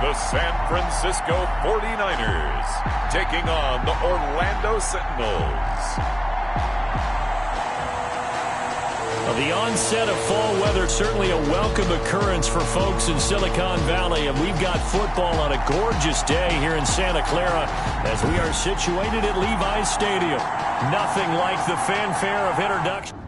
the San Francisco 49ers, taking on the Orlando Sentinels. The onset of fall weather, certainly a welcome occurrence for folks in Silicon Valley, and we've got football on a gorgeous day here in Santa Clara as we are situated at Levi's Stadium. Nothing like the fanfare of introduction.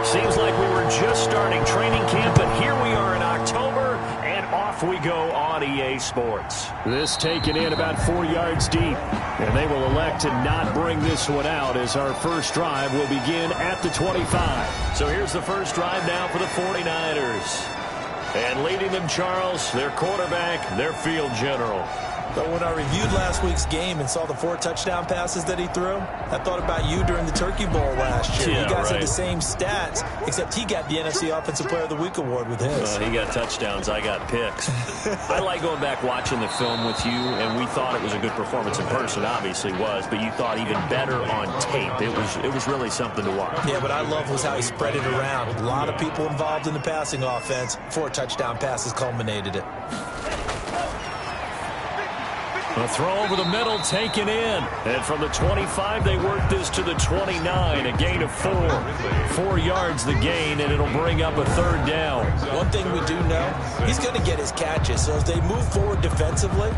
Seems like we were just starting training camp, but here we are in October, and off we go on EA Sports. This taken in about 4 yards deep, and they will elect to not bring this one out as our first drive will begin at the 25. So here's the first drive now for the 49ers. And leading them, Charles, their quarterback, their field general. But when I reviewed last week's game and saw the 4 touchdown passes that he threw, I thought about you during the Turkey Bowl last year. Yeah, you guys right. had the same stats, except he got the NFC Offensive Player of the Week award with his. He got touchdowns. I got picks. I like going back watching the film with you, and we thought it was a good performance in person. Obviously was, but you thought even better on tape. It was really something to watch. Yeah, but I love was how he spread it around. A lot of people involved in the passing offense. 4 touchdown passes culminated it. A throw over the middle, taken in. And from the 25, they work this to the 29, a gain of 4. 4 yards the gain, and it'll bring up a third down. One thing we do know, he's going to get his catches. So as they move forward defensively,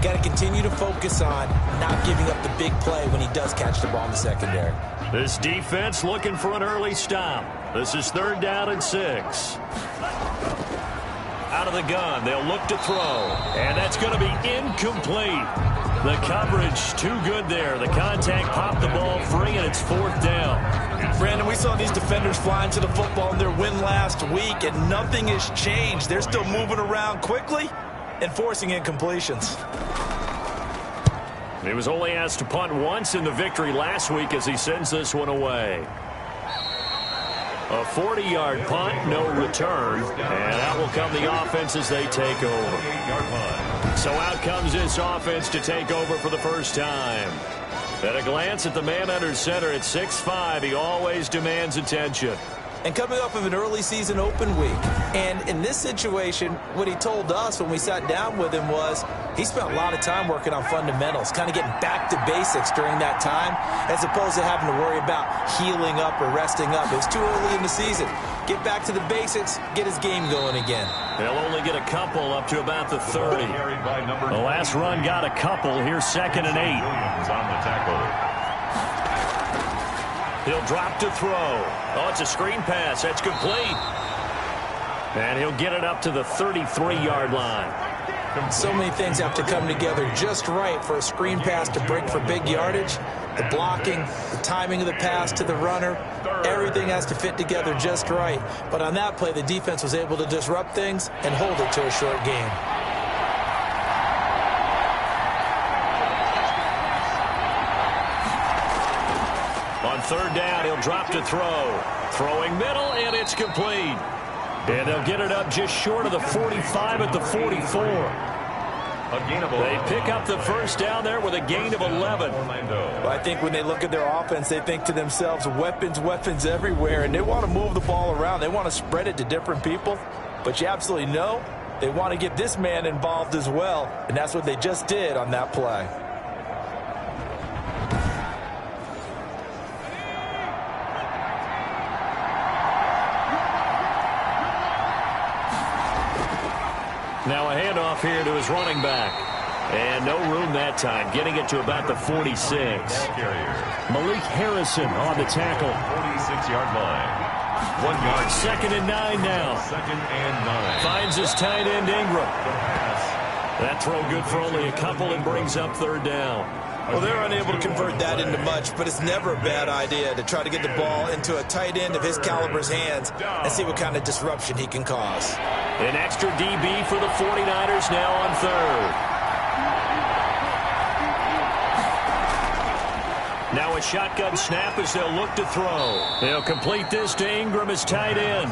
got to continue to focus on not giving up the big play when he does catch the ball in the secondary. This defense looking for an early stop. This is 3rd down and 6. Out of the gun, they'll look to throw, and that's going to be incomplete. The coverage too good there. The contact popped the ball free, and it's 4th down. Brandon, we saw these defenders flying to the football in their win last week, and nothing has changed. They're still moving around quickly and forcing incompletions. He was only asked to punt once in the victory last week as he sends this one away. A 40-yard punt, no return, and out will come the offense as they take over. So out comes this offense to take over for the first time. At a glance at the man under center at 6'5", he always demands attention. And coming off of an early season open week. And in this situation, what he told us when we sat down with him was he spent a lot of time working on fundamentals, kind of getting back to basics during that time, as opposed to having to worry about healing up or resting up. It was too early in the season. Get back to the basics, get his game going again. They'll only get a couple up to about the 30. The last run got a couple. Here's 2nd and 8. On the tackle. He'll drop to throw. Oh, it's a screen pass. That's complete. And he'll get it up to the 33-yard line. So many things have to come together just right for a screen pass to break for big yardage. The blocking, the timing of the pass to the runner, everything has to fit together just right. But on that play, the defense was able to disrupt things and hold it to a short game. On 3rd down, he'll drop to throw. Throwing middle, and it's complete. And they'll get it up just short of the 45 at the 44. They pick up the first down there with a gain of 11. Well, I think when they look at their offense, they think to themselves, weapons, weapons everywhere, and they want to move the ball around. They want to spread it to different people. But you absolutely know they want to get this man involved as well, and that's what they just did on that play. Now a handoff here to his running back. And no room that time, getting it to about the 46. Malik Harrison on the tackle. 46-yard line. 1 yard. 2nd and 9 now. 2nd and 9. Finds his tight end Ingram. That throw good for only a couple and brings up 3rd down. Well, they're unable to convert that into much, but it's never a bad idea to try to get the ball into a tight end of his caliber's hands and see what kind of disruption he can cause. An extra DB for the 49ers now on 3rd. Now a shotgun snap as they'll look to throw. They'll complete this to Ingram as tight end.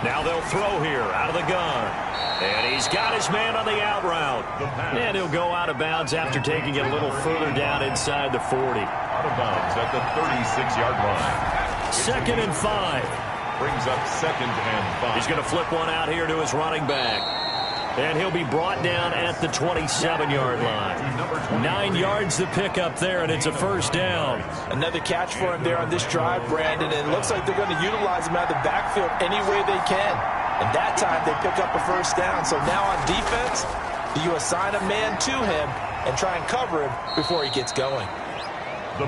Now they'll throw here out of the gun. And he's got his man on the out route. And he'll go out of bounds after taking it a little further down inside the 40. Out of bounds at the 36-yard line. 2nd and 5. Brings up 2nd and 5. He's going to flip one out here to his running back. And he'll be brought down at the 27-yard line. 9 yards to pick up there, and it's a first down. Another catch for him there on this drive, Brandon. And it looks like they're going to utilize him out of the backfield any way they can. And that time they pick up a first down. So now on defense, do you assign a man to him and try and cover him before he gets going?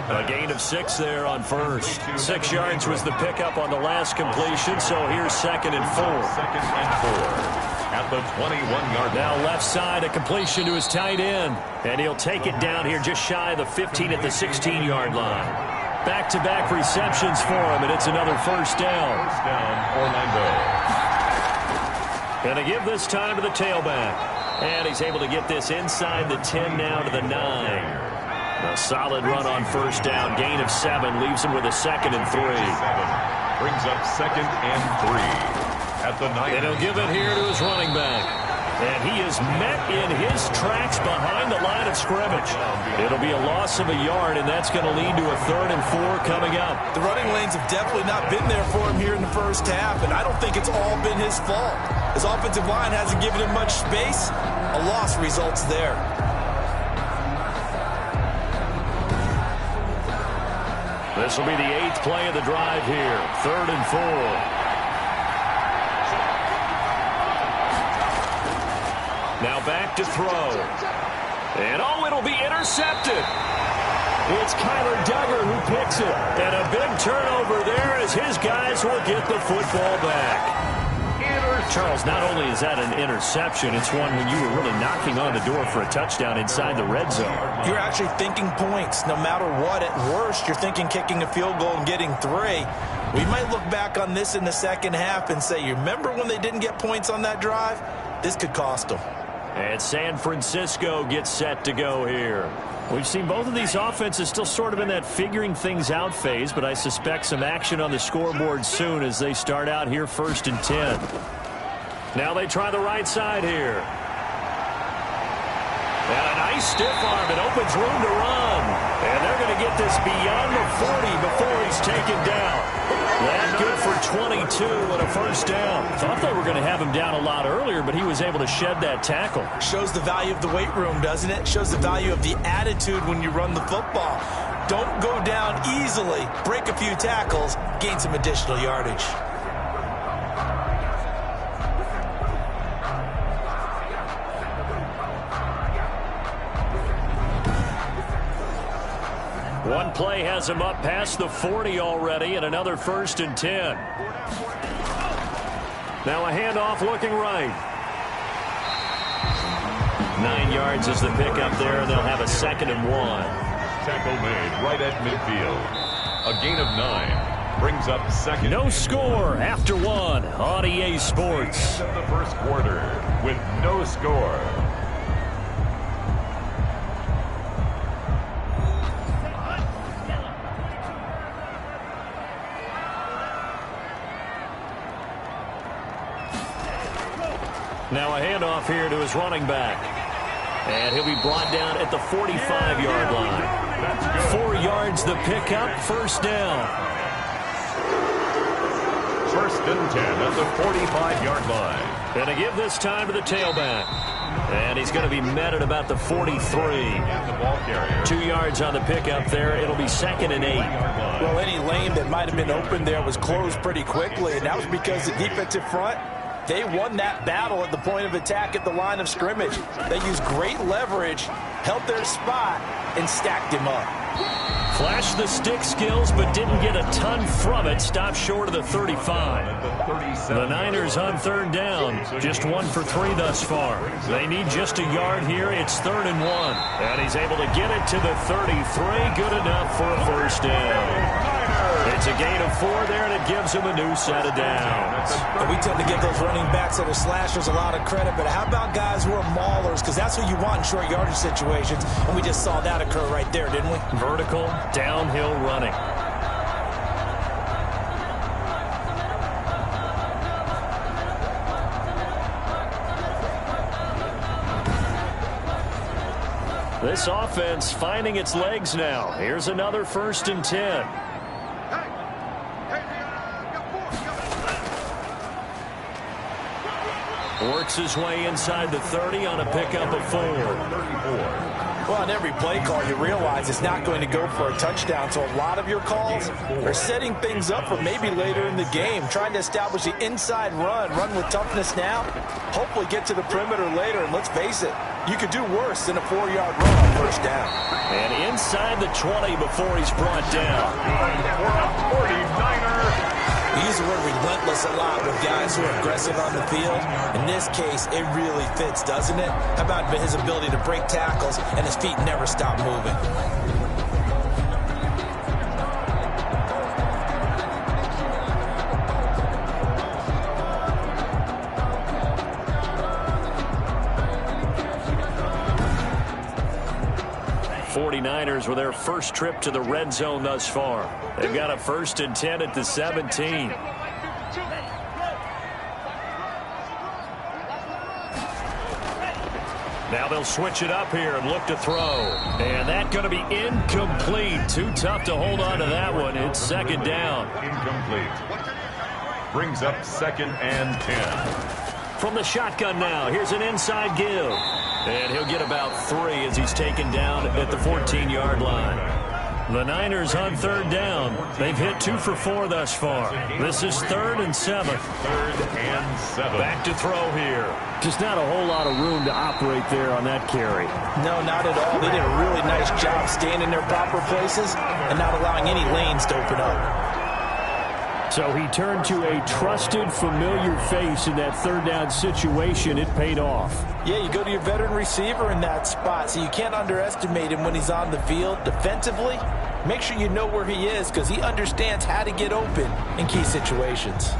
A gain of 6 there on first. 6 yards was the pickup on the last completion, so here's 2nd and 4. 2nd and 4. At the 21-yard line. Now left side, a completion to his tight end. And he'll take it down here just shy of the 15 at the 16-yard line. Back-to-back receptions for him, and it's another first down. First down, Orlando. And they give this time to the tailback. And he's able to get this inside the 10 now to the 9. A solid run on first down. Gain of 7 leaves him with a 2nd and 3. 7 brings up 2nd and 3. At the 9. And he'll give it here to his running back. And he is met in his tracks behind the line of scrimmage. It'll be a loss of a yard, and that's going to lead to a 3rd and 4 coming up. The running lanes have definitely not been there for him here in the first half, and I don't think it's all been his fault. His offensive line hasn't given him much space. A loss results there. This will be the 8th play of the drive here. 3rd and 4. Now back to throw. And it'll be intercepted. It's Kyler Duggar who picks it. And a big turnover there as his guys will get the football back. Charles, not only is that an interception, it's one when you were really knocking on the door for a touchdown inside the red zone. You're actually thinking points no matter what. At worst, you're thinking kicking a field goal and getting 3. We might look back on this in the second half and say, you remember when they didn't get points on that drive? This could cost them. And San Francisco gets set to go here. We've seen both of these offenses still sort of in that figuring things out phase, but I suspect some action on the scoreboard soon as they start out here 1st and 10. Now they try the right side here. And a nice stiff arm. It opens room to run. And they're going to get this beyond the 40 before he's taken down. That good for 22 and a first down. Thought they were going to have him down a lot earlier, but he was able to shed that tackle. Shows the value of the weight room, doesn't it? Shows the value of the attitude when you run the football. Don't go down easily. Break a few tackles. Gain some additional yardage. One play has him up past the 40 already, and another 1st and 10. Now a handoff looking right. 9 yards is the pickup there, and they'll have a 2nd and 1. Tackle made right at midfield. A gain of 9 brings up 2nd. No score after 1 on EA Sports. End of the first quarter with no score. Now a handoff here to his running back. And he'll be brought down at the 45-yard line. 4 yards the pickup, first down. 1st and 10 at the 45-yard line. Going to give this time to the tailback. And he's going to be met at about the 43. And the ball carrier. 2 yards on the pickup there. It'll be 2nd and 8. Well, any lane that might have been open there was closed pretty quickly, and that was because the defensive front, they won that battle at the point of attack at the line of scrimmage. They used great leverage, held their spot, and stacked him up. Flashed the stick skills, but didn't get a ton from it. Stopped short of the 35. The Niners on 3rd down. Just 1 for 3 thus far. They need just a yard here. It's 3rd and 1. And he's able to get it to the 33. Good enough for a first down. It's a gain of 4 there, and it gives him a new set of downs. And we tend to give those running backs that are slashers a lot of credit, but how about guys who are maulers? Because that's who you want in short yardage situations, and we just saw that occur right there, didn't we? Vertical, downhill running. This offense finding its legs now. Here's another 1st and 10. Works his way inside the 30 on a pickup of 4. Well, on every play call, you realize it's not going to go for a touchdown, so a lot of your calls are setting things up for maybe later in the game, trying to establish the inside run with toughness now, hopefully get to the perimeter later, and let's face it, you could do worse than a 4-yard run on 1st down. And inside the 20 before he's brought down. For a 49er. We use the word relentless a lot with guys who are aggressive on the field. In this case, it really fits, doesn't it? How about his ability to break tackles and his feet never stop moving? '49ers with their first trip to the red zone thus far. They've got a 1st and 10 at the 17. Now they'll switch it up here and look to throw. And that's going to be incomplete. Too tough to hold on to that one. It's 2nd down. Incomplete. Brings up 2nd and 10. From the shotgun now, here's an inside give. And he'll get about 3 as he's taken down at the 14-yard line. The Niners on 3rd down. They've hit 2 for 4 thus far. This is 3rd and 7. 3rd and 7. Back to throw here. Just not a whole lot of room to operate there on that carry. No, not at all. They did a really nice job staying in their proper places and not allowing any lanes to open up. So he turned to a trusted, familiar face in that 3rd down situation. It paid off. Yeah, you go to your veteran receiver in that spot, so you can't underestimate him when he's on the field. Defensively, make sure you know where he is because he understands how to get open in key situations.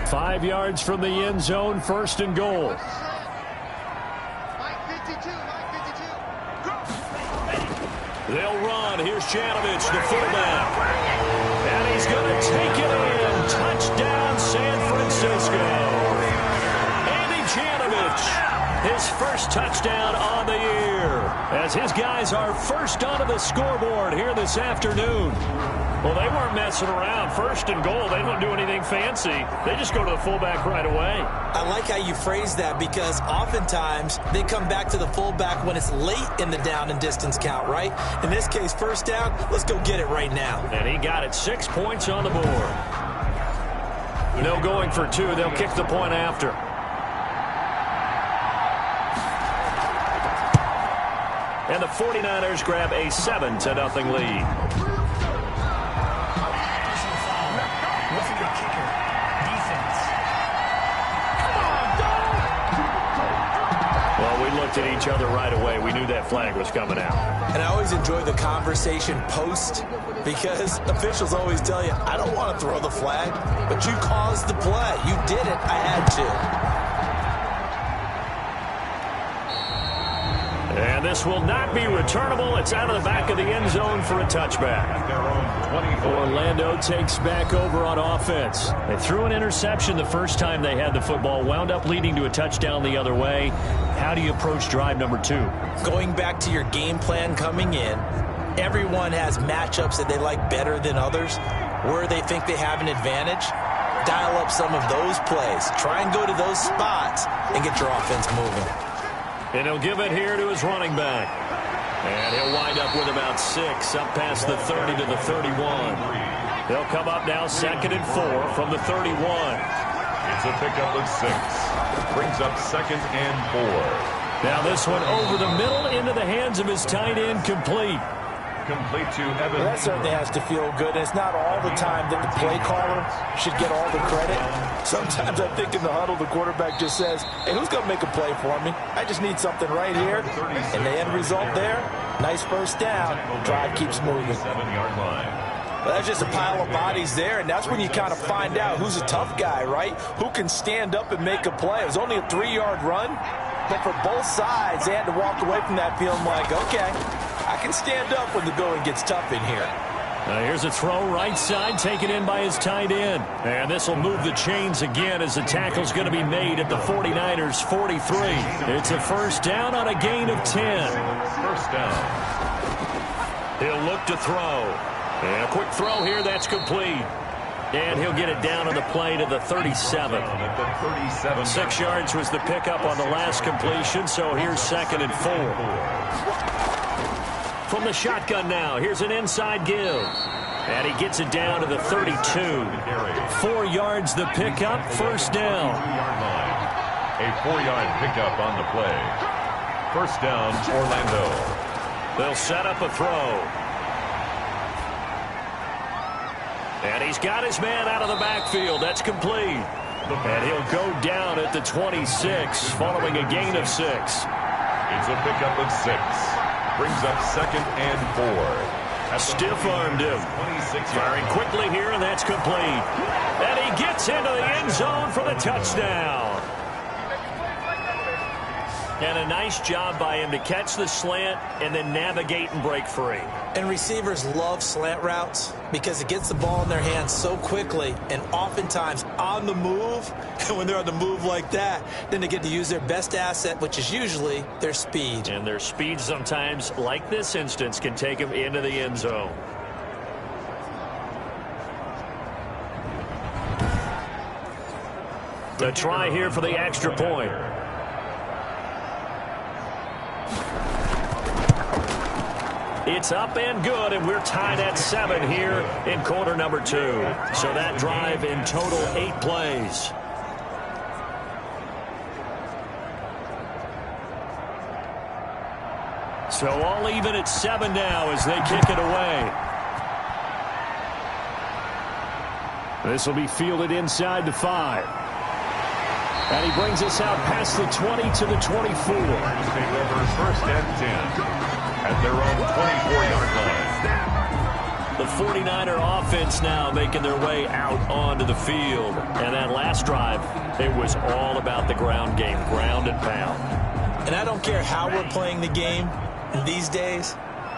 5 yards from the end zone, 1st and goal. They'll run. Here's Janovich, the fullback. And he's going to take it in. Touchdown, San Francisco. Andy Janovich, his first touchdown on the year, as his guys are first onto the scoreboard here this afternoon. Well, they weren't messing around. 1st and goal. They don't do anything fancy. They just go to the fullback right away. I like how you phrase that because oftentimes they come back to the fullback when it's late in the down and distance count, right? In this case, 1st down, let's go get it right now. And he got it. 6 points on the board. No going for 2. They'll kick the point after. And the 49ers grab a 7-0 lead. Looked at each other right away. We knew that flag was coming out. And I always enjoy the conversation post because officials always tell you, I don't want to throw the flag, but you caused the play. You did it. I had to. And this will not be returnable. It's out of the back of the end zone for a touchback. Orlando takes back over on offense. They threw an interception the first time they had the football, wound up leading to a touchdown the other way. How do you approach drive number 2? Going back to your game plan coming in, everyone has matchups that they like better than others, where they think they have an advantage. Dial up some of those plays. Try and go to those spots and get your offense moving. And he'll give it here to his running back. And he'll wind up with about 6 up past the 30 to the 31. They'll come up now 2nd and 4 from the 31. It's a pickup of 6. Brings up 2nd and 4. Now this one over the middle into the hands of his tight end, complete. Complete to Evan. Well, that certainly has to feel good. It's not all the time that the play caller should get all the credit. Sometimes I think in the huddle, the quarterback just says, hey, who's going to make a play for me? I just need something right here. And the end result there, nice 1st down. Drive keeps moving. 7-yard line. Well, that's just a pile of bodies there, and that's when you kind of find out who's a tough guy, right? Who can stand up and make a play. It was only a 3-yard run, but for both sides, they had to walk away from that feeling like, okay, I can stand up when the going gets tough in here. Here's a throw right side, taken in by his tight end. And this will move the chains again as the tackle's going to be made at the 49ers' 43. It's a first down on a gain of 10. First down. He'll look to throw. And a quick throw here, that's complete. And he'll get it down on the play to the 37. 6 yards was the pickup on the last completion, so here's 2nd and 4. From the shotgun now, here's an inside give. And he gets it down to the 32. 4 yards the pickup, first down. A 4-yard pickup on the play. First down, Orlando. They'll set up a throw. And he's got his man out of the backfield. That's complete. And he'll go down at the 26 following a gain of 6. It's a pickup of 6. Brings up 2nd and 4. Stiff-armed him. Firing quickly here, and that's complete. And he gets into the end zone for the touchdown. And a nice job by him to catch the slant and then navigate and break free. And receivers love slant routes because it gets the ball in their hands so quickly and oftentimes on the move. And when they're on the move like that, then they get to use their best asset, which is usually their speed. And their speed sometimes, like this instance, can take them into the end zone. The try here for the extra point. It's up and good, and we're tied at 7 here in quarter number 2. So that drive in total 8 plays. So all even at 7 now as they kick it away. This will be fielded inside the 5. And he brings us out past the 20 to the 24. First and 10. At their own 24-yard line. The 49er offense now making their way out onto the field. And that last drive, it was all about the ground game, ground and pound. And I don't care how we're playing the game these days,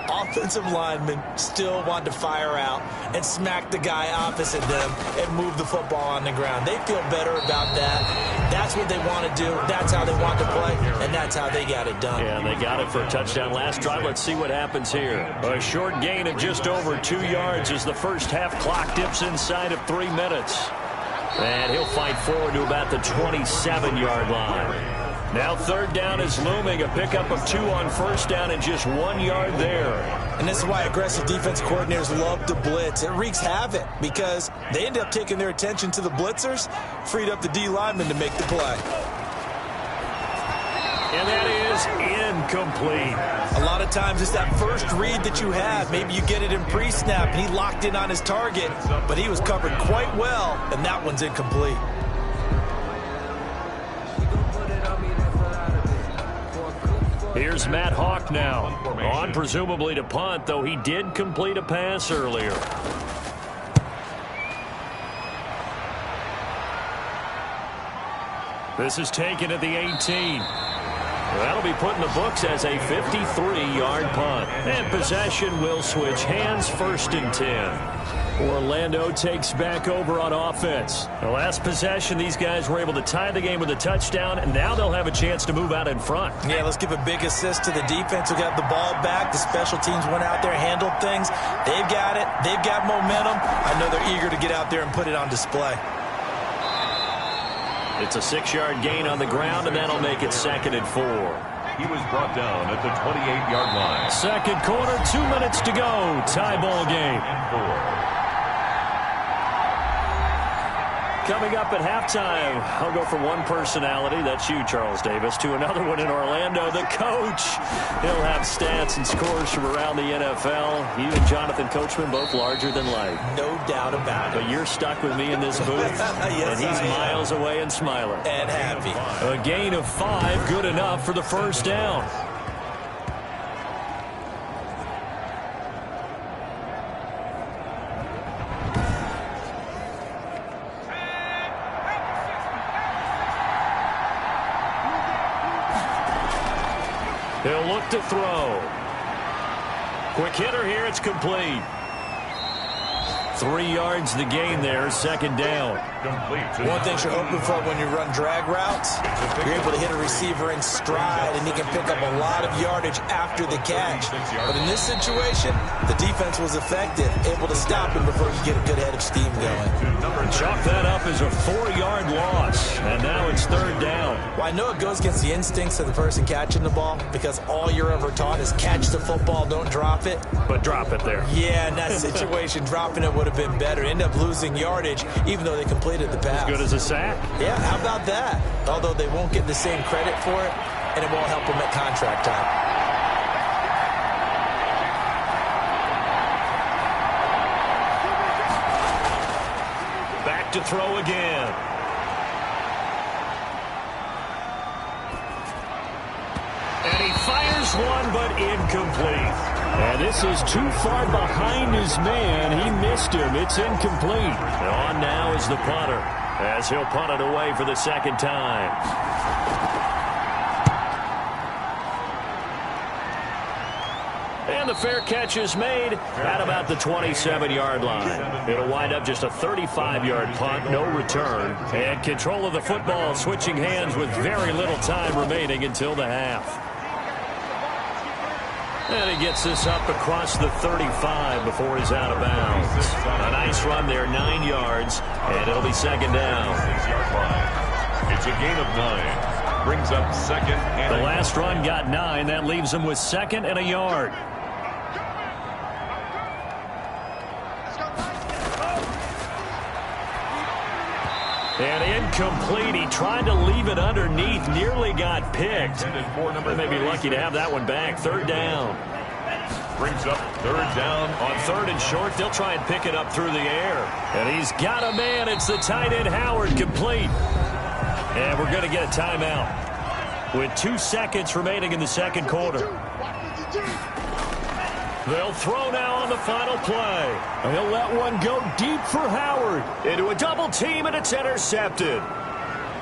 offensive linemen still want to fire out and smack the guy opposite them and move the football on the ground. They feel better about that. That's what they want to do. That's how they want to play, and that's how they got it done. Yeah, they got it for a touchdown last drive. Let's see what happens here. A short gain of just over 2 yards as the first half clock dips inside of 3 minutes. And he'll fight forward to about the 27-yard line. Now 3rd down is looming. A pickup of 2 on first down and just 1 yard there. And this is why aggressive defense coordinators love to blitz. It wreaks havoc because they end up taking their attention to the blitzers, freed up the D lineman to make the play. And that is incomplete. A lot of times it's that first read that you have. Maybe you get it in pre-snap and he locked in on his target, but he was covered quite well, and that one's incomplete. Here's Matt Hawk now, on presumably to punt, though he did complete a pass earlier. This is taken at the 18. That'll be put in the books as a 53-yard punt. And possession will switch hands, 1st and 10. Orlando takes back over on offense. The last possession, these guys were able to tie the game with a touchdown, and now they'll have a chance to move out in front. Yeah, let's give a big assist to the defense who got the ball back. The special teams went out there, handled things. They've got it. They've got momentum. I know they're eager to get out there and put it on display. It's a 6-yard gain on the ground, and that'll make it 2nd and 4. He was brought down at the 28-yard line. Second quarter, 2 minutes to go. Tie ball game. Coming up at halftime, I'll go from one personality, that's you, Charles Davis, to another one in Orlando, the coach. He'll have stats and scores from around the NFL. You and Jonathan Coachman, both larger than life. No doubt about it. But you're stuck with me in this booth, yes, and he's miles away and smiling. And happy. A gain of 5, good enough for the first down. He'll look to throw. Quick hitter here, it's complete. 3 yards the gain there, second down. One thing you're hoping for when you run drag routes, you're able to hit a receiver in stride, and he can pick up a lot of yardage after the catch. But in this situation, the defense was effective, able to stop him before he get a good head of steam going. Chalk that up as a 4-yard loss, and now it's third down. Well, I know it goes against the instincts of the person catching the ball because all you're ever taught is catch the football, don't drop it. But drop it there. Yeah, in that situation, dropping it would have been better. End up losing yardage, even though they completed the pass. As good as a sack. Yeah, how about that? Although they won't get the same credit for it, and it won't help them at contract time. Back to throw again. And he fires one, but incomplete. And this is too far behind his man. He missed him. It's incomplete. And on now is the punter, as he'll punt it away for the second time. And the fair catch is made at about the 27-yard line. It'll wind up just a 35-yard punt, no return. And control of the football switching hands with very little time remaining until the half. And he gets this up across the 35 before he's out of bounds. A nice run there, 9 yards, and it'll be second down. It's a gain of 9. Brings up second and the last run got 9. That leaves him with second and a yard. And incomplete. He tried to leave it underneath. Nearly got picked. They may be lucky to have that one back. Third down. Brings up third down. On third and short, they'll try and pick it up through the air. And he's got a man. It's the tight end, Howard, complete. And we're going to get a timeout with 2 seconds remaining in the second quarter. They'll throw now on the final play. He'll let one go deep for Howard. Into a double team, and it's intercepted.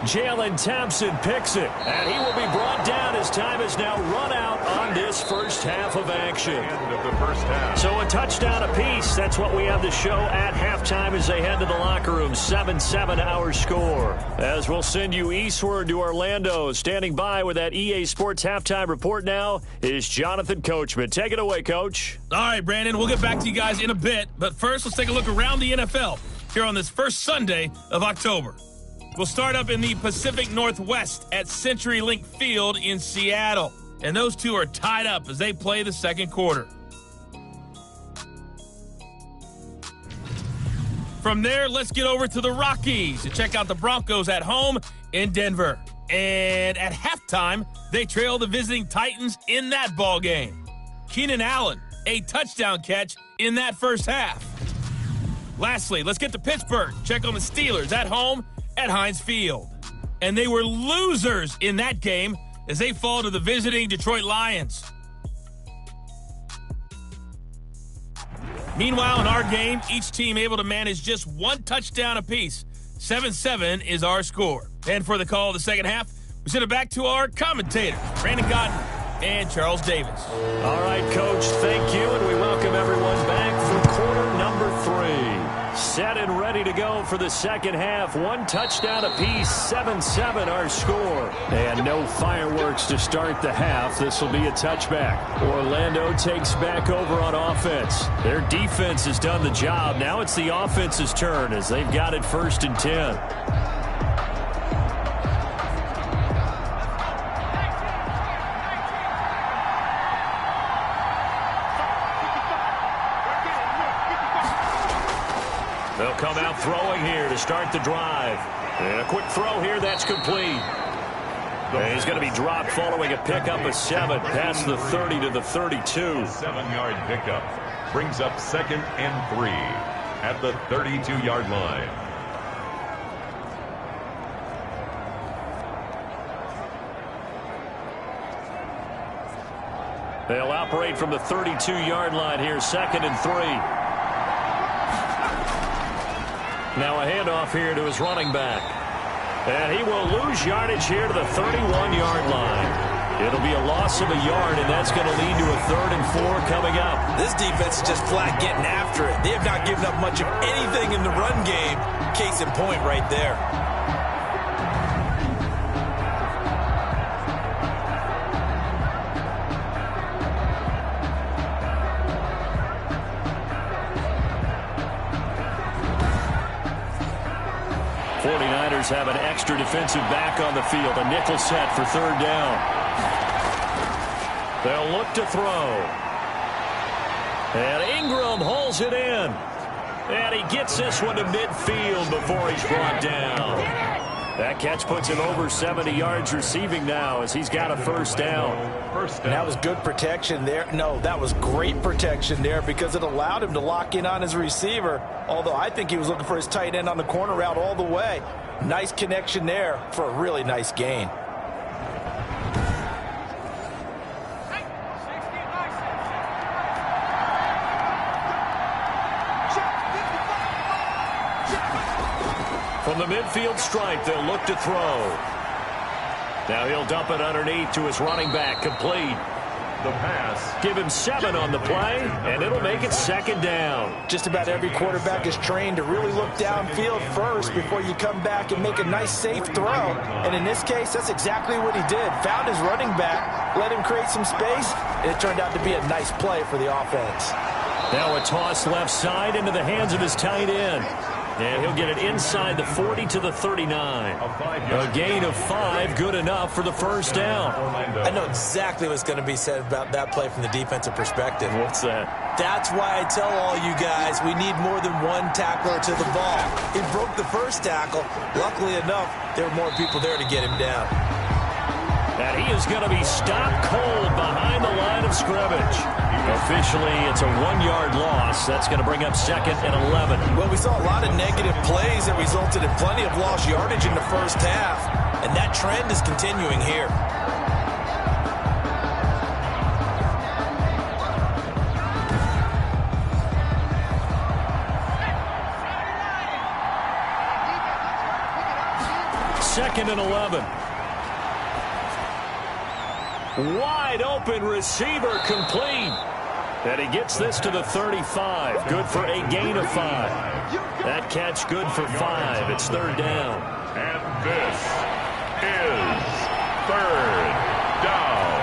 Jalen Thompson picks it, and he will be brought down as time has now run out on this first half of action. End of the first half. So a touchdown apiece. That's what we have to show at halftime as they head to the locker room. 7-7 our score. As we'll send you eastward to Orlando. Standing by with that EA Sports halftime report now is Jonathan Coachman. Take it away, Coach. All right, Brandon, we'll get back to you guys in a bit. But first, let's take a look around the NFL here on this first Sunday of October. We'll start up in the Pacific Northwest at CenturyLink Field in Seattle. And those two are tied up as they play the second quarter. From there, let's get over to the Rockies to check out the Broncos at home in Denver. And at halftime, they trail the visiting Titans in that ball game. Keenan Allen, a touchdown catch in that first half. Lastly, let's get to Pittsburgh. Check on the Steelers at home at Heinz Field. And they were losers in that game as they fall to the visiting Detroit Lions. Meanwhile, in our game, each team able to manage just 1 touchdown apiece. 7-7 is our score. And for the call of the second half, we send it back to our commentators, Brandon Godden and Charles Davis. All right, Coach, thank you, and we welcome everyone back for quarter number 3. Set and ready to go for the second half. 1 touchdown apiece, 7-7 our score. And no fireworks to start the half. This will be a touchback. Orlando takes back over on offense. Their defense has done the job. Now it's the offense's turn as they've got it 1st and 10. They'll come out throwing here to start the drive. And a quick throw here, that's complete. And he's going to be dropped following a pickup of 7 past the 30 to the 32. 7-yard pickup. Brings up 2nd and 3 at the 32-yard line. They'll operate from the 32-yard line here, 2nd and 3. Now a handoff here to his running back. And he will lose yardage here to the 31-yard line. It'll be a loss of a yard, and that's going to lead to a 3rd and 4 coming up. This defense is just flat getting after it. They have not given up much of anything in the run game. Case in point right there. Have an extra defensive back on the field. A nickel set for 3rd down. They'll look to throw. And Ingram holds it in. And he gets this one to midfield before he's brought down. That catch puts him over 70 yards receiving now as he's got a 1st down. And that was good protection there. No, that was great protection there because it allowed him to lock in on his receiver. Although I think he was looking for his tight end on the corner route all the way. Nice connection there for a really nice gain. From the midfield stripe, they'll look to throw. Now he'll dump it underneath to his running back, complete. The pass. Give him 7 on the play, and it'll make it 2nd down. Just about every quarterback is trained to really look downfield first before you come back and make a nice, safe throw. And in this case, that's exactly what he did. Found his running back, let him create some space, and it turned out to be a nice play for the offense. Now a toss left side into the hands of his tight end. And he'll get it inside the 40 to the 39. A gain of 5, good enough for the 1st down. I know exactly what's going to be said about that play from the defensive perspective. What's that? That's why I tell all you guys we need more than one tackler to the ball. He broke the 1st tackle. Luckily enough, there were more people there to get him down. And he is going to be stopped cold behind the line of scrimmage. Officially, it's a 1-yard loss. That's going to bring up 2nd and 11. Well, we saw a lot of negative plays that resulted in plenty of lost yardage in the 1st half, and that trend is continuing here. Second and 11. Wide open receiver complete. And he gets this to the 35. Good for a gain of 5. That catch good for 5. It's 3rd down. And this is 3rd down.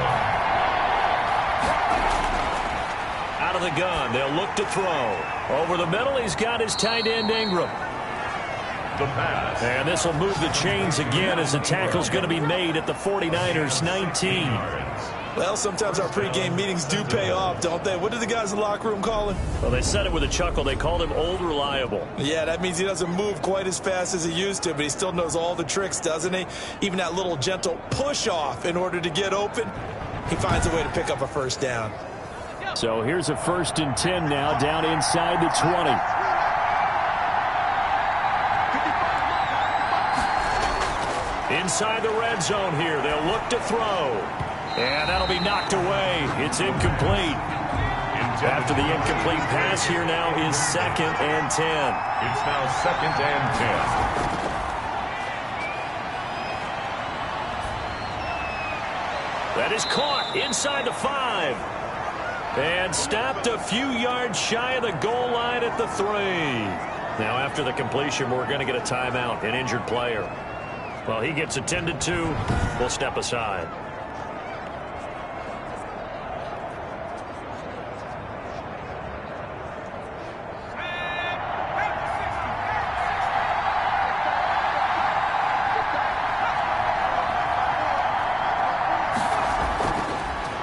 Out of the gun. They'll look to throw. Over the middle, he's got his tight end Ingram. The pass. And this will move the chains again as the tackle's going to be made at the 49ers 19. Well, sometimes our pregame meetings do pay off, don't they? What did the guys in the locker room call him? Well, they said it with a chuckle. They called him Old Reliable. Yeah, that means he doesn't move quite as fast as he used to, but he still knows all the tricks, doesn't he? Even that little gentle push-off in order to get open, he finds a way to pick up a 1st down. So here's a 1st and 10 now, down inside the 20. Inside the red zone here. They'll look to throw. And that'll be knocked away. It's incomplete. After the incomplete pass here now is 2nd and 10. It's now 2nd and 10. That is caught inside the 5. And stopped a few yards shy of the goal line at the 3. Now after the completion, we're going to get a timeout, an injured player. Well, he gets attended to. We'll step aside.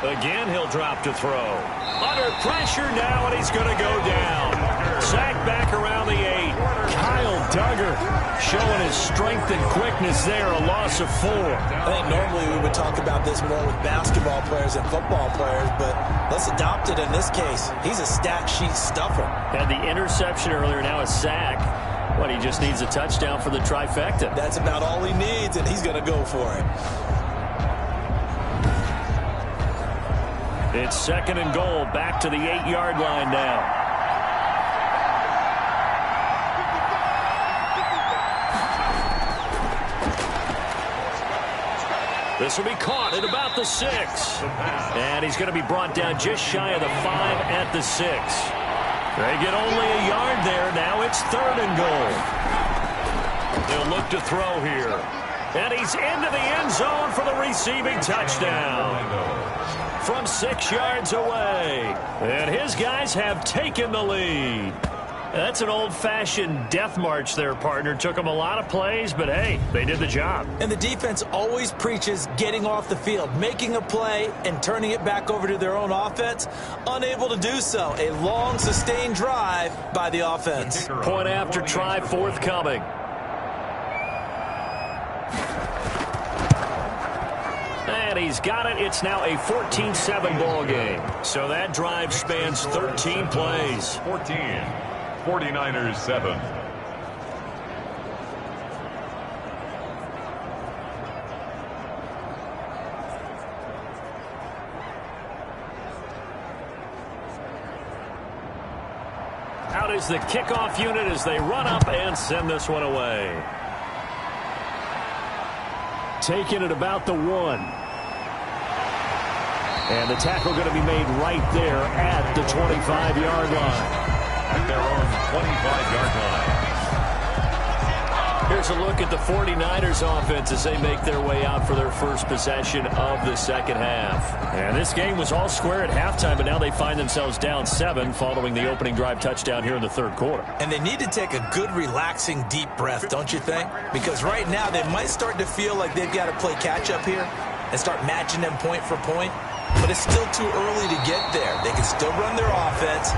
Again, he'll drop to throw. Under pressure now, and he's going to go down. Sacked back around the 8. Kyle Duggar showing his strength and quickness there, a loss of 4. I think normally we would talk about this more with basketball players and football players, but let's adopt it in this case. He's a stat sheet stuffer. Had the interception earlier, now a sack. What, he just needs a touchdown for the trifecta. That's about all he needs, and he's going to go for it. It's 2nd and goal, back to the 8-yard line now. This will be caught at about the 6. And he's going to be brought down just shy of the 5 at the 6. They get only a yard there. Now it's 3rd and goal. They'll look to throw here. And he's into the end zone for the receiving touchdown. From 6 yards away. And his guys have taken the lead. That's an old-fashioned death march there, partner. Took them a lot of plays, but hey, they did the job. And the defense always preaches getting off the field, making a play, and turning it back over to their own offense. Unable to do so. A long, sustained drive by the offense. Point after try forthcoming. And he's got it. It's now a 14-7 ball game. So that drive spans 13 plays. 14. 49ers 7. Out is the kickoff unit as they run up and send this one away. Taking it about the 1. And the tackle going to be made right there at the 25-yard line. At their own 25-yard line. Here's a look at the 49ers offense as they make their way out for their first possession of the second half. And this game was all square at halftime, but now they find themselves down 7 following the opening drive touchdown here in the 3rd quarter. And they need to take a good, relaxing, deep breath, don't you think? Because right now they might start to feel like they've got to play catch-up here and start matching them point for point. But it's still too early to get there. They can still run their offense.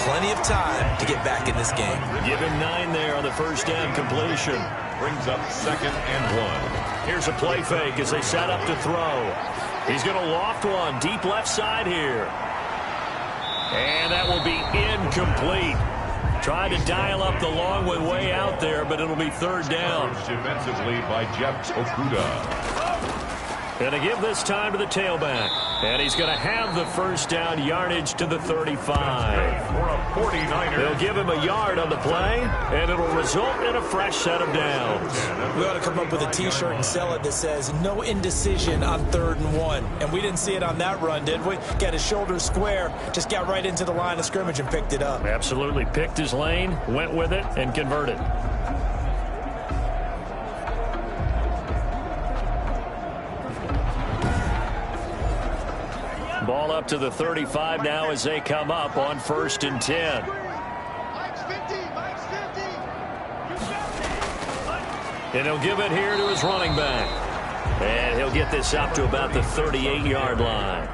Plenty of time to get back in this game. Give him 9 there on the first down completion. Brings up 2nd and 1. Here's a play fake as they set up to throw. He's going to loft one deep left side here. And that will be incomplete. Trying to dial up the long way out there, but it'll be 3rd down. Defensively by Jeff Okudah. Going to give this time to the tailback. And he's going to have the first down yardage to the 35. For a 49er. They'll give him a yard on the play, and it'll result in a fresh set of downs. We ought to come up with a T-shirt and sell it that says, no indecision on 3rd and 1. And we didn't see it on that run, did we? Got his shoulders square, just got right into the line of scrimmage and picked it up. Absolutely. Picked his lane, went with it, and converted. Ball up to the 35 now as they come up on 1st and 10. And he'll give it here to his running back. And he'll get this up to about the 38-yard line.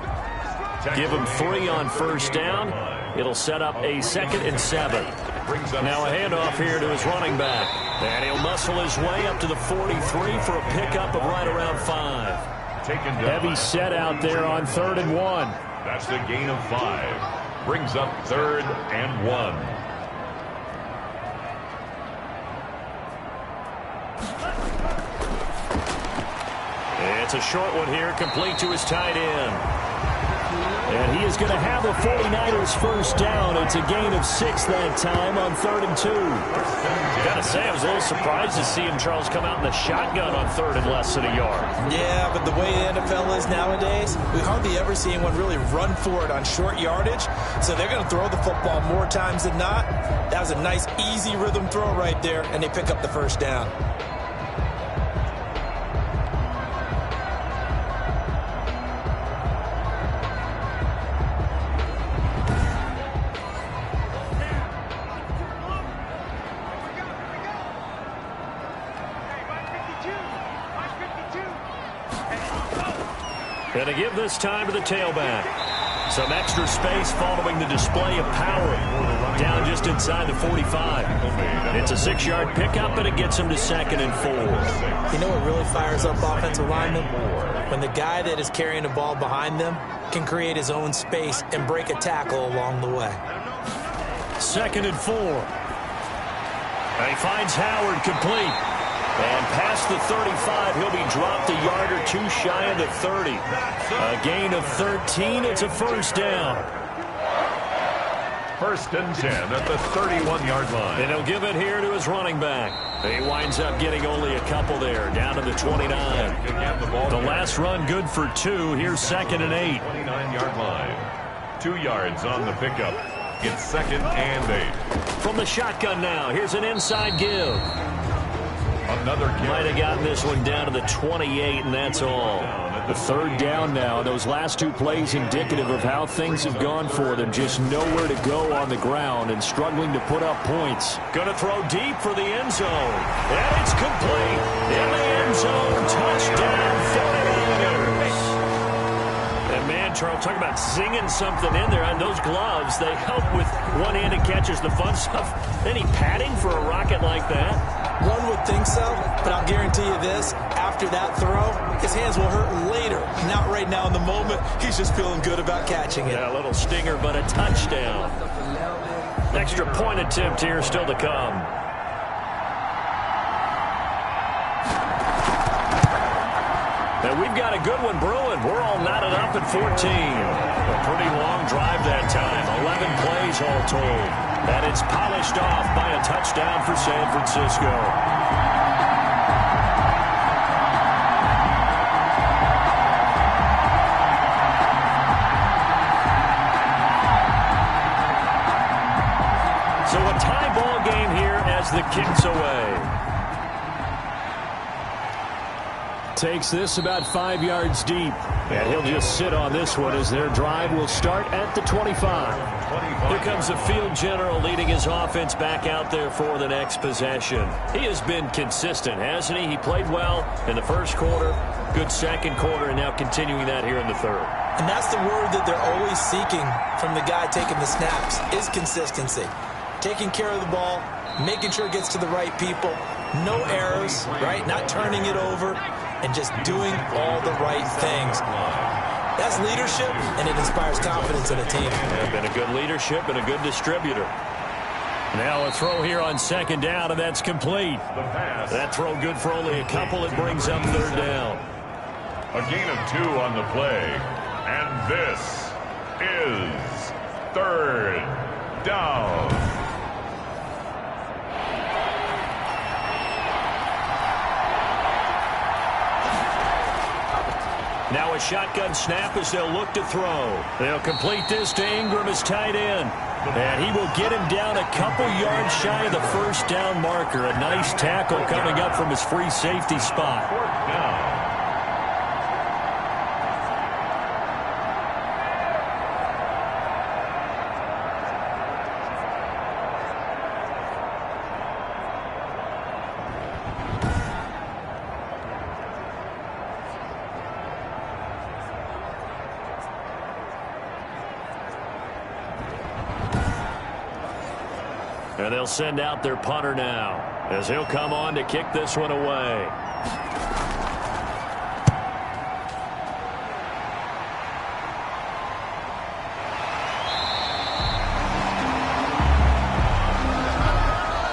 Give him 3 on first down. It'll set up a 2nd and 7. Now a handoff here to his running back. And he'll muscle his way up to the 43 for a pickup of right around 5. Heavy set out there on 3rd and 1. That's the gain of 5. Brings up 3rd and 1. It's a short one here, complete to his tight end. And he is going to have the 49ers first down. It's a gain of 6 that time on 3rd and 2. Got to say, I was a little surprised to see him, Charles, come out in the shotgun on 3rd and less than a yard. Yeah, but the way the NFL is nowadays, we hardly ever see anyone really run for it on short yardage. So they're going to throw the football more times than not. That was a nice, easy rhythm throw right there, and they pick up the first down. And to give this time to the tailback. Some extra space following the display of power. Down just inside the 45. It's a 6-yard pickup, and it gets him to 2nd and 4. You know what really fires up offensive linemen? When the guy that is carrying the ball behind them can create his own space and break a tackle along the way. 2nd and 4. And he finds Howard complete. And past the 35, he'll be dropped a yard or 2 shy of the 30. A gain of 13. It's a first down. First and 10 at the 31-yard line. And he'll give it here to his running back. He winds up getting only a couple there, down to the 29. The last run good for 2. Here's 2nd and 8. 29-yard line. 2 yards on the pickup. It's 2nd and 8. From the shotgun now, here's an inside give. Another carry. Might have gotten this one down to the 28, and that's all. The 3rd down now. Those last 2 plays indicative of how things have gone for them. Just nowhere to go on the ground and struggling to put up points. Going to throw deep for the end zone. And it's complete. In the end zone. Touchdown, 49ers. And man, Charles, talk about zinging something in there. On those gloves, they help with one-handed catches, the fun stuff. Any padding for a rocket like that? One would think so, but I'll guarantee you this. After that throw, his hands will hurt later. Not right now in the moment. He's just feeling good about catching it. Yeah, a little stinger, but a touchdown. Extra point attempt here still to come. And we've got a good one brewing. We're all knotted up at 14. A pretty long drive that time. 11 plays all told. And it's polished off by a touchdown for San Francisco. So a tie ball game here as the kick's away. Takes this about 5 yards deep. And he'll just sit on this one as their drive will start at the 25. Here comes the field general leading his offense back out there for the next possession. He has been consistent, hasn't he? He played well in the first quarter, good second quarter, and now continuing that here in the third. And that's the word that they're always seeking from the guy taking the snaps, is consistency. Taking care of the ball, making sure it gets to the right people, no errors, right? Not turning it over, and just doing all the right things. That's leadership, and it inspires confidence in a team. Yeah, been a good leadership and a good distributor. Now a throw here on 2nd down, and that's complete. That throw good for only a couple. It brings up 3rd down. A gain of 2 on the play. And this is 3rd down. Now a shotgun snap as they'll look to throw. They'll complete this to Ingram as tight end. And he will get him down a couple yards shy of the 1st down marker. A nice tackle coming up from his free safety spot. 4th down. And they'll send out their punter now as he'll come on to kick this one away.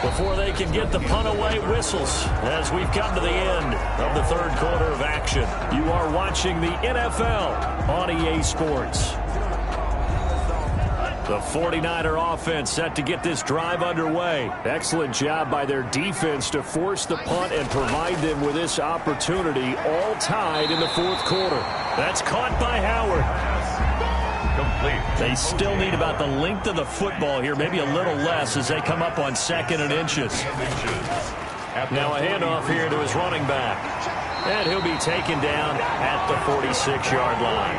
Before they can get the punt away, whistles as we've come to the end of the 3rd quarter of action. You are watching the NFL on EA Sports. The 49er offense set to get this drive underway. Excellent job by their defense to force the punt and provide them with this opportunity, all tied in the 4th quarter. That's caught by Howard. Complete. They still need about the length of the football here, maybe a little less as they come up on 2nd and inches. Now a handoff here to his running back. And he'll be taken down at the 46-yard line.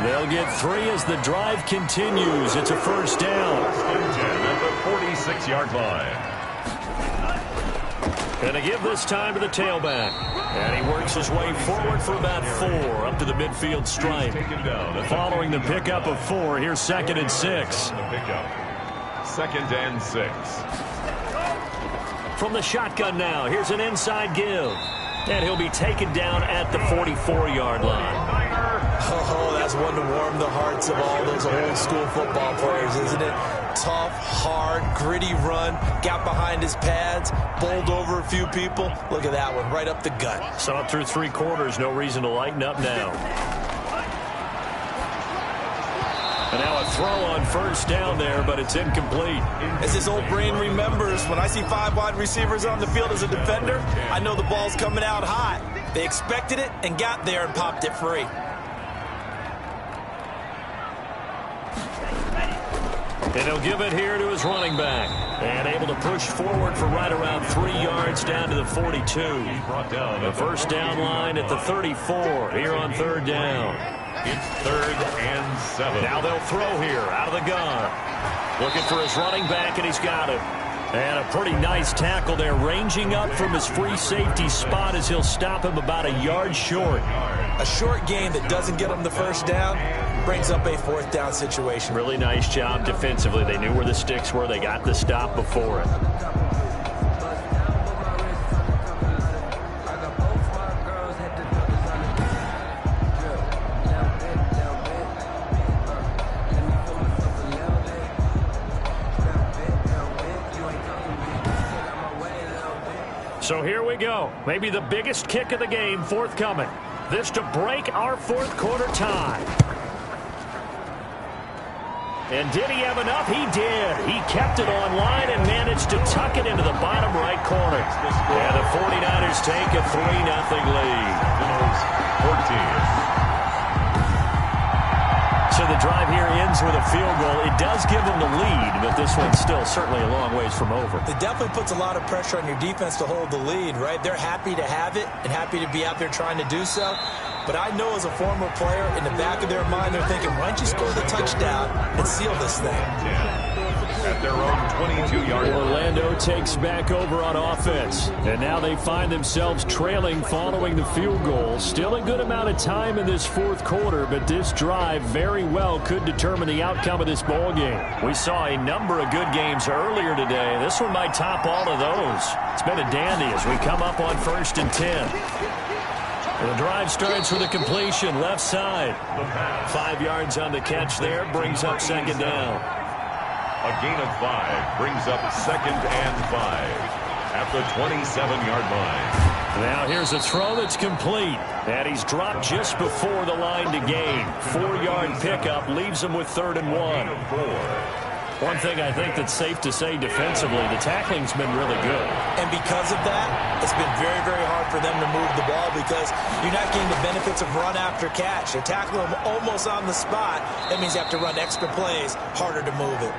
They'll get 3 as the drive continues. It's a 1st down. At the 46-yard line. Going to give this time to the tailback. And he works his way forward for about 4 up to the midfield stripe. Following the pickup of 4, here's 2nd and 6. 2nd and 6. From the shotgun now, here's an inside give. And he'll be taken down at the 44-yard line. Oh, that's one to warm the hearts of all those old school football players, isn't it? Tough, hard, gritty run, got behind his pads, bowled over a few people. Look at that one, right up the gut. Saw it through 3 quarters, no reason to lighten up now. And now a throw on first down there, but it's incomplete. As his old brain remembers, when I see 5 wide receivers on the field as a defender, I know the ball's coming out hot. They expected it and got there and popped it free. And he'll give it here to his running back. And able to push forward for right around 3 yards down to the 42. The first down line at the 34 here on third down. It's 3rd and 7. Now they'll throw here out of the gun. Looking for his running back, and he's got it. And a pretty nice tackle there, ranging up from his free safety spot as he'll stop him about a yard short. A short gain that doesn't get him the first down brings up a 4th down situation. Really nice job defensively. They knew where the sticks were. They got the stop before it. So here we go. Maybe the biggest kick of the game forthcoming. This to break our 4th quarter tie. And did he have enough? He did. He kept it on line and managed to tuck it into the bottom right corner. And the 49ers take a 3-0 lead. 14. So the drive here ends with a field goal. It does give them the lead, but this one's still certainly a long ways from over. It definitely puts a lot of pressure on your defense to hold the lead, right? They're happy to have it and happy to be out there trying to do so. But I know as a former player, in the back of their mind, they're thinking, why don't you score the touchdown and seal this thing? At their own 22-yard line. Orlando takes back over on offense. And now they find themselves trailing following the field goal. Still a good amount of time in this 4th quarter, but this drive very well could determine the outcome of this ball game. We saw a number of good games earlier today. This one might top all of those. It's been a dandy as we come up on 1st and 10. The drive starts with a completion left side. 5 yards on the catch there, brings up 2nd down. A gain of 5 brings up 2nd and 5 at the 27-yard line. Now here's a throw that's complete. And he's dropped just before the line to gain. 4-yard pickup leaves him with 3rd and 1. One thing I think that's safe to say defensively, the tackling's been really good. And because of that, it's been very, very hard for them to move the ball because you're not getting the benefits of run after catch. You're tackling them almost on the spot. That means you have to run extra plays, harder to move it.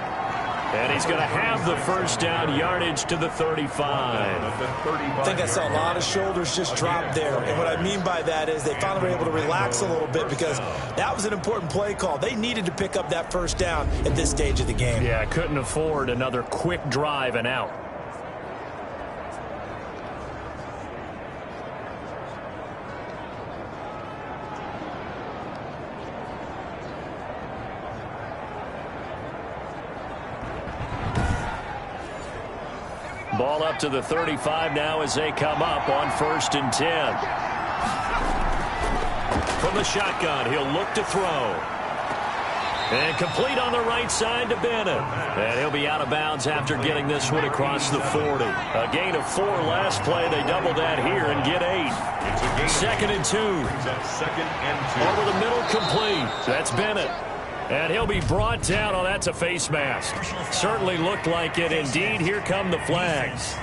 And he's going to have the first down yardage to the 35. I think I saw a lot of shoulders just drop there. And what I mean by that is they finally were able to relax a little bit because that was an important play call. They needed to pick up that first down at this stage of the game. Yeah, couldn't afford another quick drive and out. Ball up to the 35 now as they come up on 1st and 10. From the shotgun, he'll look to throw. And complete on the right side to Bennett. And he'll be out of bounds after getting this one across the 40. A gain of 4 last play. They double that here and get 8. 2nd and 2. Over the middle, complete. That's Bennett. And he'll be brought down. Oh, that's a face mask. Certainly looked like it. Indeed, here come the flags.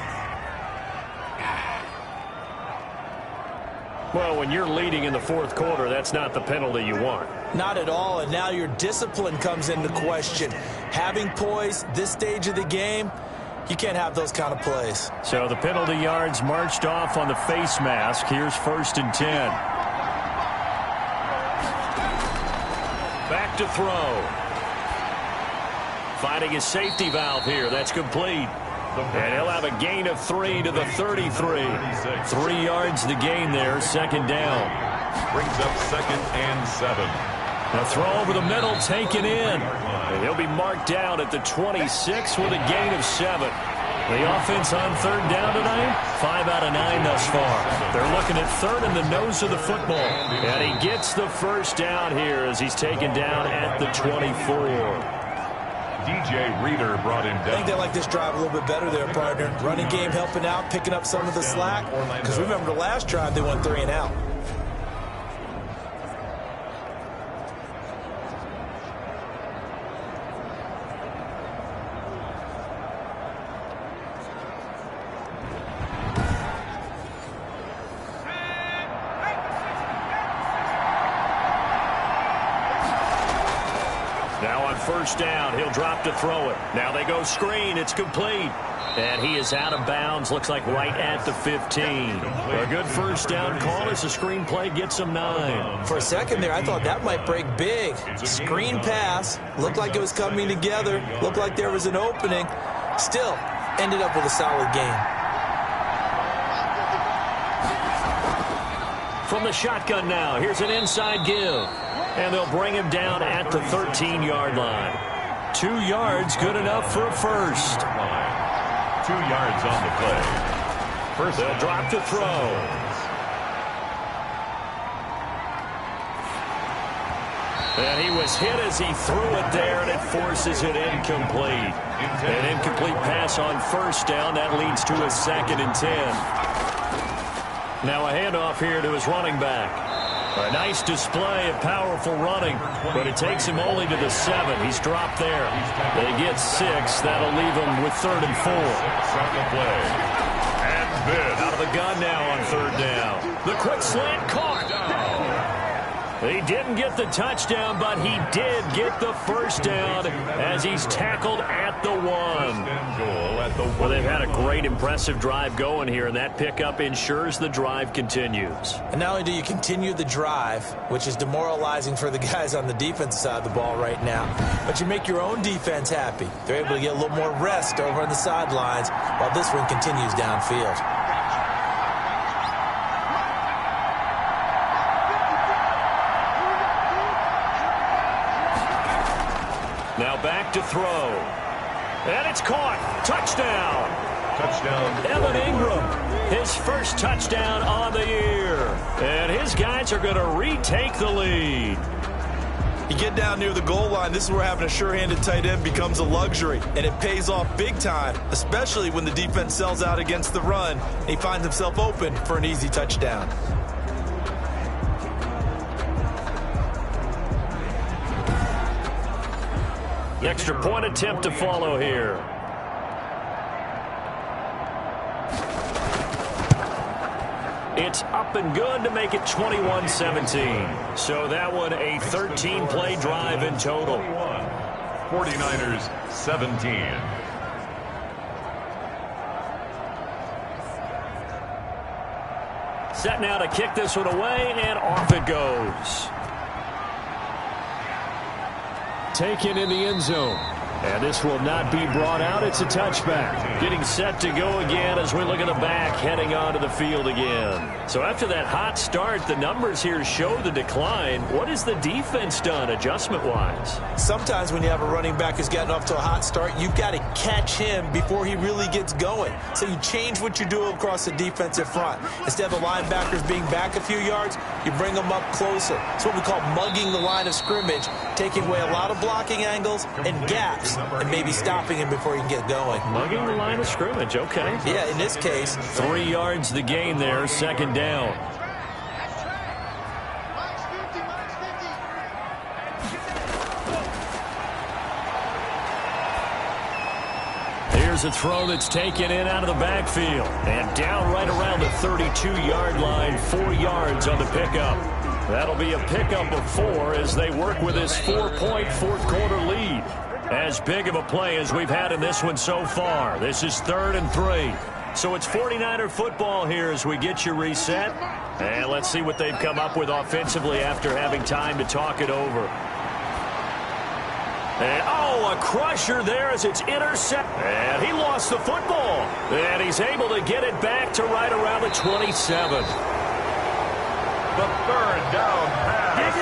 Well, when you're leading in the 4th quarter, that's not the penalty you want. Not at all, and now your discipline comes into question. Having poise this stage of the game, you can't have those kind of plays. So the penalty yards marched off on the face mask. Here's 1st and 10. Back to throw. Finding his safety valve here. That's complete. And he'll have a gain of 3 to the 33. 3 yards the gain there. 2nd down. Brings up 2nd and 7. A throw over the middle taken in. And he'll be marked down at the 26 with a gain of 7. The offense on 3rd down tonight, 5 out of 9 thus far. They're looking at 3rd in the nose of the football. And he gets the first down here as he's taken down at the 24. DJ Reader brought him down. I think they like this drive a little bit better there, partner. Running game helping out, picking up some of the slack. Because remember the last drive, they went 3 and out. first down. He'll drop to throw it. Now they go screen. It's complete. And he is out of bounds, looks like right at the 15. A good first down call as the screen play gets him 9. For a second there, I thought that might break big. Screen pass, looked like it was coming together, looked like there was an opening. Still, ended up with a solid game. From the shotgun now, here's an inside give. And they'll bring him down at the 13-yard line. 2 yards, good enough for a first. 2 yards on the play. First, they'll drop to throw. And he was hit as he threw it there, and it forces it incomplete. An incomplete pass on first down. That leads to a 2nd and 10. Now a handoff here to his running back. A nice display of powerful running, but it takes him only to the 7. He's dropped there. They get 6. That'll leave him with 3rd and 4. 6 on the play. And this. Out of the gun now on 3rd down. The quick slant caught. He didn't get the touchdown, but he did get the first down as he's tackled at the 1. Well, they've had a great, impressive drive going here, and that pickup ensures the drive continues. And not only do you continue the drive, which is demoralizing for the guys on the defensive side of the ball right now, but you make your own defense happy. They're able to get a little more rest over on the sidelines while this one continues downfield. Now back to throw. And it's caught. Touchdown. Touchdown. Evan Ingram, his first touchdown on the year. And his guys are going to retake the lead. You get down near the goal line, this is where having a sure-handed tight end becomes a luxury, and it pays off big time, especially when the defense sells out against the run, and he finds himself open for an easy touchdown. Extra point attempt to follow here. It's up and good to make it 21-17. So that one a 13-play drive in total. 49ers 17. Set now to kick this one away, and off it goes. Taken in the end zone. And this will not be brought out. It's a touchback. Getting set to go again as we look at the back heading onto the field again. So after that hot start, the numbers here show the decline. What has the defense done adjustment-wise? Sometimes when you have a running back who's gotten off to a hot start, you've got to catch him before he really gets going. So you change what you do across the defensive front. Instead of the linebackers being back a few yards, you bring them up closer. It's what we call mugging the line of scrimmage, taking away a lot of blocking angles and gaps, and maybe stopping him before he can get going. Mugging the line of scrimmage, okay. Yeah, in this case. 3 yards the gain there, 2nd down. Here's a throw that's taken in out of the backfield. And down right around the 32-yard line, 4 yards on the pickup. That'll be a pickup of 4 as they work with this 4-point fourth-quarter lead. As big of a play as we've had in this one so far. This is 3rd and 3. So it's 49er football here as we get you reset. And let's see what they've come up with offensively after having time to talk it over. And, a crusher there as it's intercepted. And he lost the football. And he's able to get it back to right around the 27. The 3rd down pass.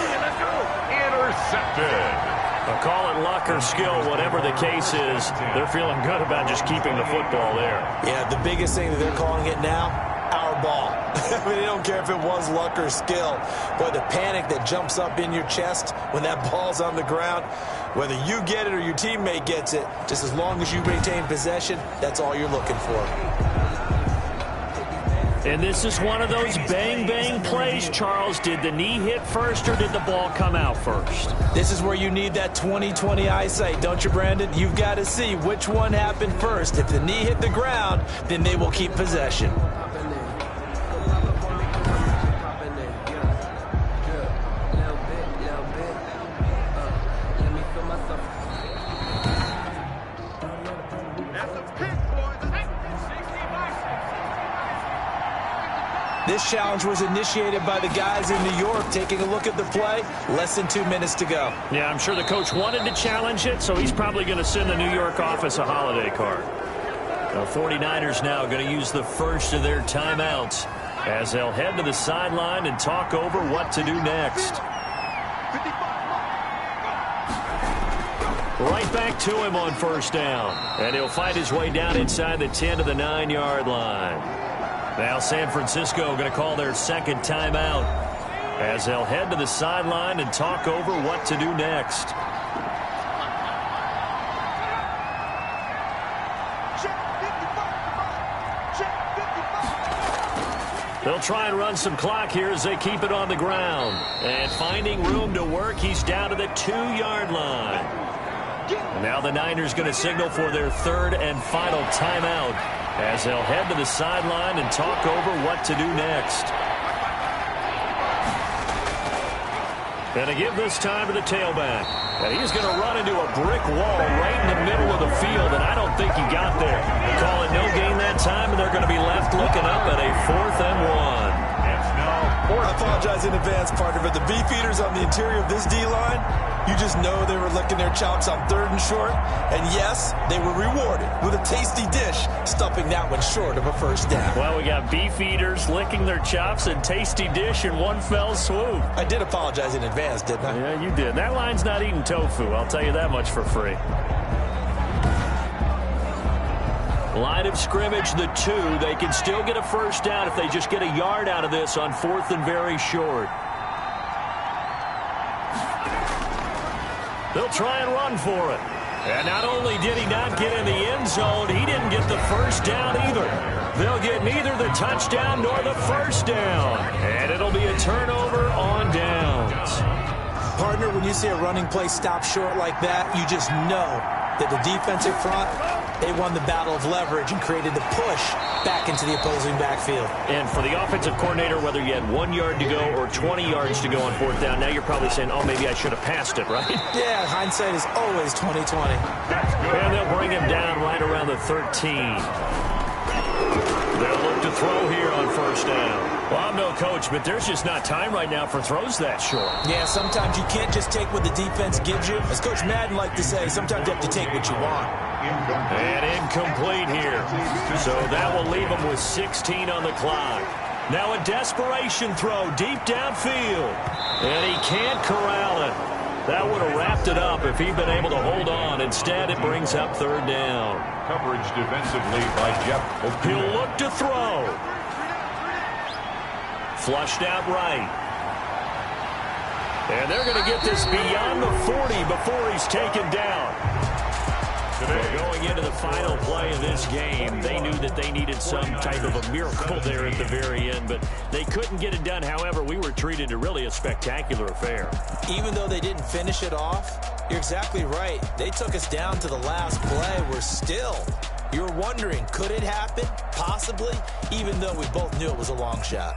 Intercepted. Call it luck or skill, whatever the case is. They're feeling good about just keeping the football there. Yeah, the biggest thing that they're calling it now, our ball. I mean, they don't care if it was luck or skill. Boy, the panic that jumps up in your chest when that ball's on the ground, whether you get it or your teammate gets it, just as long as you maintain possession, that's all you're looking for. And this is one of those bang-bang plays, Charles. Did the knee hit first or did the ball come out first? This is where you need that 20/20 eyesight, don't you, Brandon? You've got to see which one happened first. If the knee hit the ground, then they will keep possession. This challenge was initiated by the guys in New York. Taking a look at the play, less than 2 minutes to go. Yeah, I'm sure the coach wanted to challenge it, so he's probably going to send the New York office a holiday card. The 49ers now going to use the first of their timeouts as they'll head to the sideline and talk over what to do next. Right back to him on first down. And he'll fight his way down inside the 10 to the 9-yard line. Now San Francisco going to call their second timeout as they'll head to the sideline and talk over what to do next. They'll try and run some clock here as they keep it on the ground. And finding room to work, he's down to the 2-yard line. And now the Niners going to signal for their third and final timeout as they'll head to the sideline and talk over what to do next. And to give this time to the tailback. And he's going to run into a brick wall right in the middle of the field, and I don't think he got there. They call it no gain that time, and they're going to be left looking up at a 4th and 1. I apologize in advance, partner, but the beefeaters on the interior of this D-line, you just know they were licking their chops on 3rd and short. And yes, they were rewarded with a tasty dish, stuffing that one short of a first down. Well, we got beefeaters licking their chops and tasty dish in one fell swoop. I did apologize in advance, didn't I? Yeah, you did. That line's not eating tofu, I'll tell you that much for free. Line of scrimmage, the 2. They can still get a first down if they just get a yard out of this on 4th and very short. They'll try and run for it. And not only did he not get in the end zone, he didn't get the first down either. They'll get neither the touchdown nor the first down. And it'll be a turnover on downs. Partner, when you see a running play stop short like that, you just know that the defensive front, they won the battle of leverage and created the push back into the opposing backfield. And for the offensive coordinator, whether you had 1 yard to go or 20 yards to go on 4th down, now you're probably saying, oh, maybe I should have passed it, right? Yeah, hindsight is always 20/20. And they'll bring him down right around the 13. They'll look to throw here on first down. Well, I'm no coach, but there's just not time right now for throws that short. Yeah, sometimes you can't just take what the defense gives you. As Coach Madden liked to say, sometimes you have to take what you want. And incomplete here. So that will leave him with 16 on the clock. Now a desperation throw deep downfield. And he can't corral it. That would have wrapped it up if he'd been able to hold on. Instead, it brings up 3rd down. Coverage defensively by Jeff Okuda. He'll look to throw. Flushed out right. And they're going to get this beyond the 40 before he's taken down. Going into the final play of this game, they knew that they needed some type of a miracle there at the very end, but they couldn't get it done. However, we were treated to really a spectacular affair. Even though they didn't finish it off, you're exactly right. They took us down to the last play. We're still, you're wondering, could it happen? Possibly, even though we both knew it was a long shot.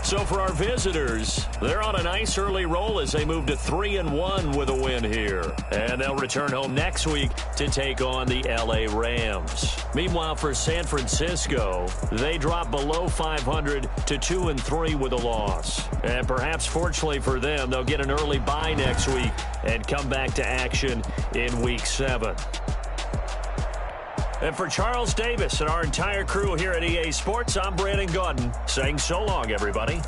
So for our visitors, they're on a nice early roll as they move to 3-1 with a win here. And they'll return home next week to take on the LA Rams. Meanwhile, for San Francisco, they drop below 500 to 2-3 with a loss. And perhaps fortunately for them, they'll get an early bye next week and come back to action in Week 7. And for Charles Davis and our entire crew here at EA Sports, I'm Brandon Gaudin saying so long, everybody.